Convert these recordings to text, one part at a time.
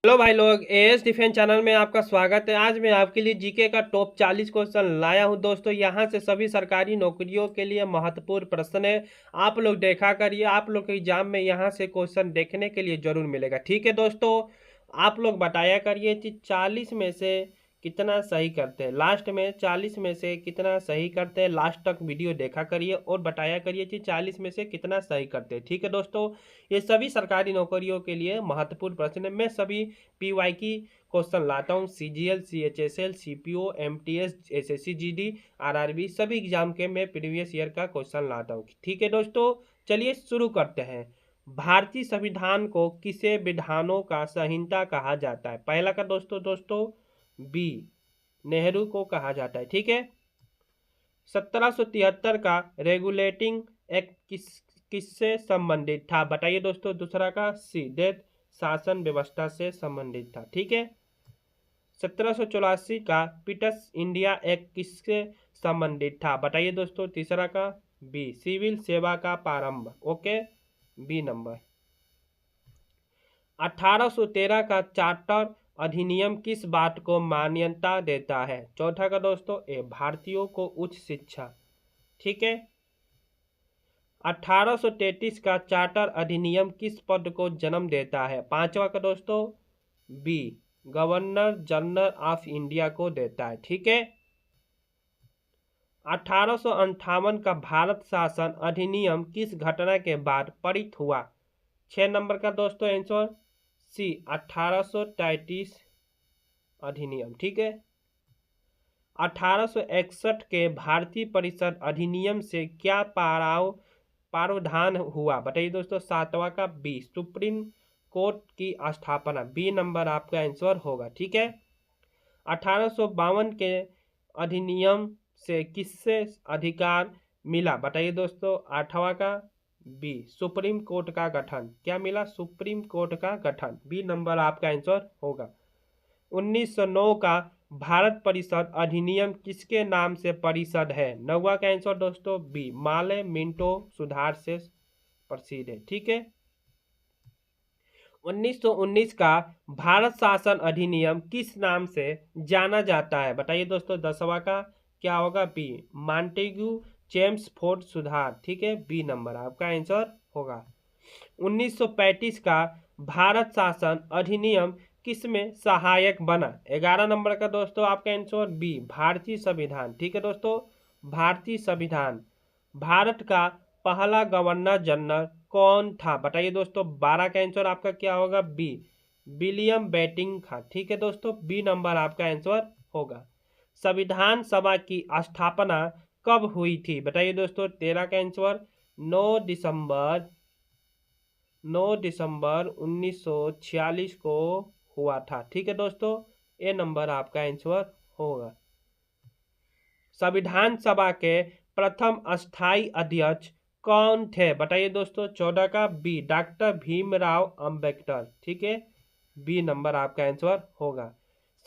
Hello भाई लोग, as defence channel में आपका स्वागत है। आज मैं आपके लिए जीके का टॉप 40 क्वेश्चन लाया हूं दोस्तों। यहां से सभी सरकारी नौकरियों के लिए महत्वपूर्ण प्रश्न है। आप लोग देखा करिए, आप लोग के एग्जाम में यहां से क्वेश्चन देखने के लिए जरूर मिलेगा। ठीक है दोस्तों, आप लोग बताया करिए कि 40 में से कितना सही करते हैं। लास्ट में 40 में से कितना सही करते हैं, लास्ट तक वीडियो देखा करिए और बताया करिए कि 40 में से कितना सही करते हैं। ठीक है दोस्तों, ये सभी सरकारी नौकरियों के लिए महत्वपूर्ण प्रश्न है। मैं सभी पीवाई की क्वेश्चन लाता हूँ। CGL, CHSL, CPO, MTS, SSC GD, RRB सभी एग्जाम के मैं प्रीवियस ईयर का क्वेश्चन लाता हूँ। ठीक है दोस्तों, चलिए शुरू करते हैं। भारतीय संविधान को किसे विधानों का संहिता कहा जाता है? पहला का दोस्तों बी, नेहरू को कहा जाता है। ठीक है। 1773 का रेगुलेटिंग एक्ट किससे संबंधित था? बताइए दोस्तों। दूसरा का सी, देश शासन व्यवस्था से संबंधित था। ठीक है। 1784 का पिटस इंडिया एक्ट किससे संबंधित था? बताइए दोस्तों। तीसरा का बी, सिविल सेवा का प्रारंभ। Okay, B number. 1813 का चार्टर अधिनियम किस बात को मान्यता देता है? चौथा का दोस्तों ए, भारतीयों को उच्च शिक्षा। ठीक है। 1833 का चार्टर अधिनियम किस पद को जन्म देता है? पांचवा का दोस्तों B, governor general of India को देता है। ठीक है। 1858 का भारत शासन अधिनियम किस घटना के बाद पारित हुआ? 6 नंबर का दोस्तों आंसर सी, 1833 अधिनियम। ठीक है। 1861 के भारतीय परिषद अधिनियम से क्या प्रावधान हुआ? बताइए दोस्तों। सातवां का बी, सुप्रीम कोर्ट की स्थापना। बी नंबर आपका आंसर होगा। ठीक है। 1852 के अधिनियम से किससे अधिकार मिला? बताइए दोस्तों। आठवां का बी, सुप्रीम कोर्ट का गठन। क्या मिला? सुप्रीम कोर्ट का गठन। बी नंबर आपका आंसर होगा। 1909 का भारत परिषद अधिनियम किसके नाम से परिषद है? नौवा का आंसर दोस्तों बी, माले मिंटो सुधार से प्रसिद्ध है। ठीक है। 1919 का भारत शासन अधिनियम किस नाम से जाना जाता है? बताइए दोस्तों। 10वां का क्या होगा? बी, मॉन्टेग्यू चेम्सफोर्ड सुधार। ठीक है, बी नंबर आपका आंसर होगा। 1935 का भारत शासन अधिनियम किसमें सहायक बना? 11 नंबर का दोस्तों आपका आंसर बी, भारतीय संविधान। ठीक है दोस्तों, भारतीय संविधान। भारत का पहला गवर्नर जनरल कौन था? बताइए दोस्तों। 12 का आंसर आपका क्या होगा? बी, विलियम बेंटिंक था। ठीक है दोस्तों, बी नंबर आपका आंसर होगा। संविधान सभा की स्थापना कब हुई थी? बताइए दोस्तों। 13 का आंसर 9 दिसंबर 1946 को हुआ था। ठीक है दोस्तों, ए नंबर आपका आंसर होगा। संविधान सभा के प्रथम अस्थायी अध्यक्ष कौन थे? बताइए दोस्तों। 14 का बी, डॉक्टर भीमराव अंबेडकर। ठीक है, बी नंबर आपका आंसर होगा।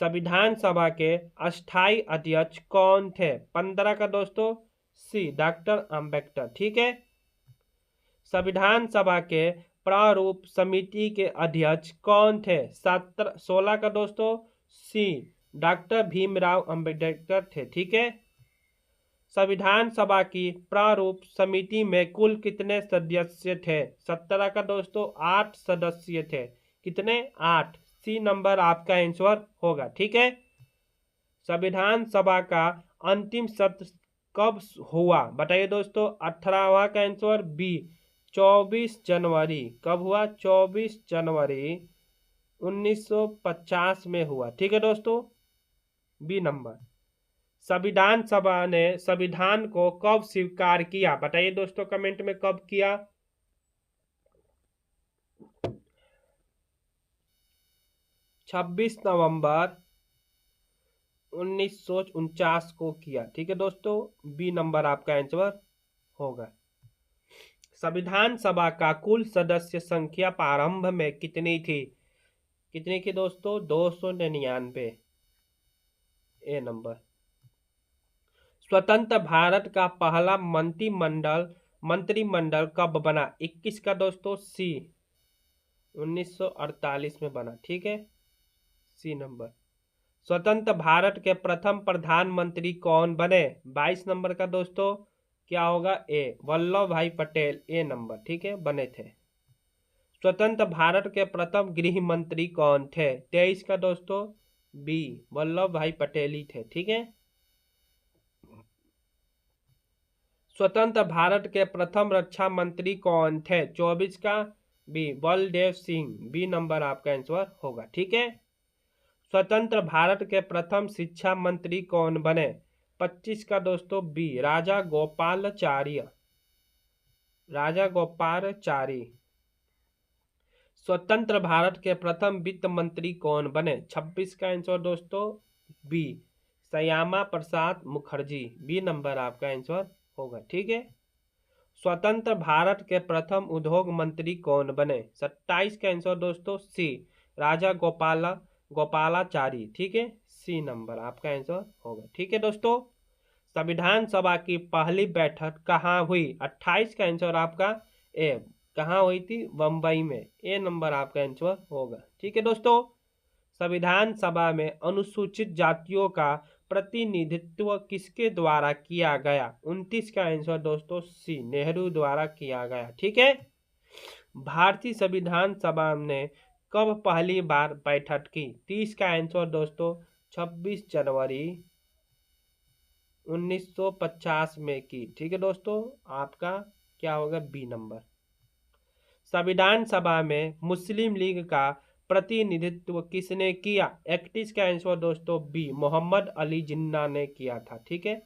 संविधान सभा के अस्थायी अध्यक्ष कौन थे? 15 का दोस्तों सी, डॉक्टर अंबेडकर। ठीक है। संविधान सभा के प्रारूप समिति के अध्यक्ष कौन थे? 16 का दोस्तों सी, डॉक्टर भीमराव अंबेडकर थे। ठीक है। संविधान सभा की प्रारूप समिति में कुल कितने सदस्य थे? 17 का दोस्तों 8 सदस्य थे। कितने? 8। सी नंबर आपका आंसर होगा। ठीक है। संविधान सभा का अंतिम सत्र कब हुआ? बताइए दोस्तों। 18वां का आंसर बी, 24 जनवरी। कब हुआ? 24 जनवरी 1950 में हुआ। ठीक है दोस्तों, बी नंबर। संविधान सभा ने संविधान को कब स्वीकार किया? बताइए दोस्तों कमेंट में, कब किया? 26 नवंबर 1949 को किया। ठीक है दोस्तों, बी नंबर आपका आंसर होगा। संविधान सभा का कुल सदस्य संख्या प्रारंभ में कितनी थी? कितनी थी दोस्तों? 299, ए नंबर। स्वतंत्र भारत का पहला मंत्रिमंडल कब बना? 21 का दोस्तों सी, 1948 में बना। ठीक है। C number. स्वतंत्र भारत के प्रथम प्रधानमंत्री कौन बने? 22 नंबर का दोस्तों क्या होगा? ए वल्लभ भाई पटेल, ए नंबर, ठीक है, बने थे। स्वतंत्र भारत के प्रथम गृह मंत्री कौन थे? 23 का दोस्तों बी वल्लभ भाई पटेल ही थे, ठीक है। स्वतंत्र भारत के प्रथम रक्षा मंत्री कौन थे? 24 का B Baldev Singh, B number आपका आंसर होगा, ठीक है। स्वतंत्र भारत के प्रथम शिक्षा मंत्री कौन बने? 25 का दोस्तों बी राजा गोपालाचार्य, राजा गोपालाचारी। स्वतंत्र भारत के प्रथम वित्त मंत्री कौन बने? 26 का आंसर दोस्तों B Shyama Prasad Mukherjee, B number आपका आंसर होगा, ठीक है। स्वतंत्र भारत के प्रथम उद्योग मंत्री कौन बने? 27 का आंसर दोस्तों सी राजा गोपालाचारी, ठीक है, सी नंबर आपका आंसर होगा, ठीक है दोस्तों। संविधान सभा की पहली बैठक कहाँ हुई? 28 का आंसर आपका ए कहाँ हुई थी? बम्बई में, ए नंबर आपका आंसर होगा, ठीक है दोस्तों। संविधान सभा में अनुसूचित जातियों का प्रतिनिधित्व किसके द्वारा किया गया? 29 का आंसर दोस्तों सी नेहरू द्वारा किया गया, ठीक है। भारतीय संविधान सभा ने कब पहली बार बैठक की? 30 का आंसर दोस्तों 26 जनवरी 1950 में की, ठीक है दोस्तों, आपका क्या होगा? B number. संविधान सभा में मुस्लिम लीग का प्रतिनिधित्व किसने किया? 31 का आंसर दोस्तों बी मोहम्मद अली जिन्ना ने किया था, ठीक है।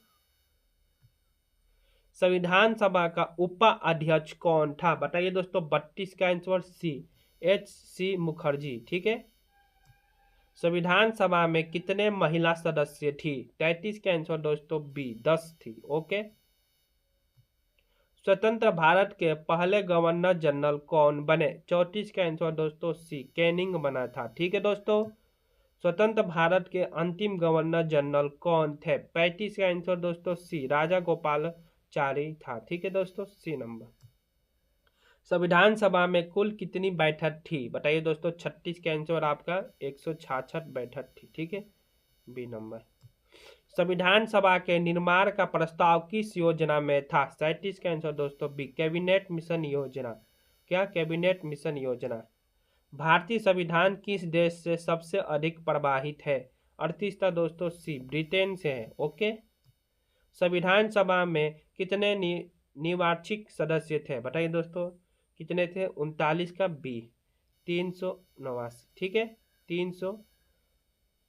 संविधान सभा का उपाध्यक्ष कौन था? बताइए दोस्तों। 32 का आंसर सी H.C. मुखर्जी, ठीक है। संविधान सभा में कितने महिला सदस्य थी? 33 का आंसर दोस्तों बी 10 थी, ओके। स्वतंत्र भारत के पहले गवर्नर जनरल कौन बने? 34 का आंसर दोस्तों सी कैनिंग बना था, ठीक है दोस्तों। स्वतंत्र भारत के अंतिम गवर्नर जनरल कौन थे? 35 का आंसर दोस्तों सी राजा गोपालाचारी था, ठीक है दोस्तों, सी नंबर। संविधान सभा में कुल कितनी बैठक थी? बताइए दोस्तों। 36 का आंसर आपका 166 बैठक थी, ठीक है, बी नंबर। संविधान सभा के निर्माण का प्रस्ताव किस योजना में था? 37 का आंसर दोस्तों बी कैबिनेट मिशन योजना। क्या? कैबिनेट मिशन योजना। भारतीय संविधान किस देश से सबसे अधिक प्रवाहित है? 38 का दोस्तों सी ब्रिटेन से है, ओके। संविधान सभा में कितने निर्वाचित सदस्य थे? बताइए दोस्तों कितने थे? 39 का बी 389, ठीक है, 300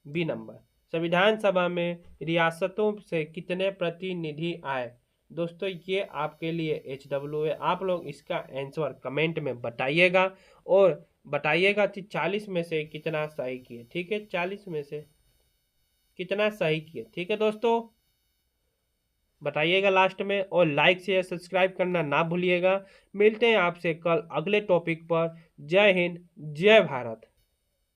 बी नंबर। संविधान सभा में रियासतों से कितने प्रतिनिधि आए? दोस्तों ये आपके लिए HW है, आप लोग इसका आंसर कमेंट में बताइएगा और बताइएगा कि 40 में से कितना सही किए, ठीक है, 40 में से कितना सही किए, ठीक है दोस्तों, बताइएगा लास्ट में। और लाइक शेयर सब्सक्राइब करना ना भूलिएगा। मिलते हैं आपसे कल अगले टॉपिक पर। जय हिंद, जय भारत।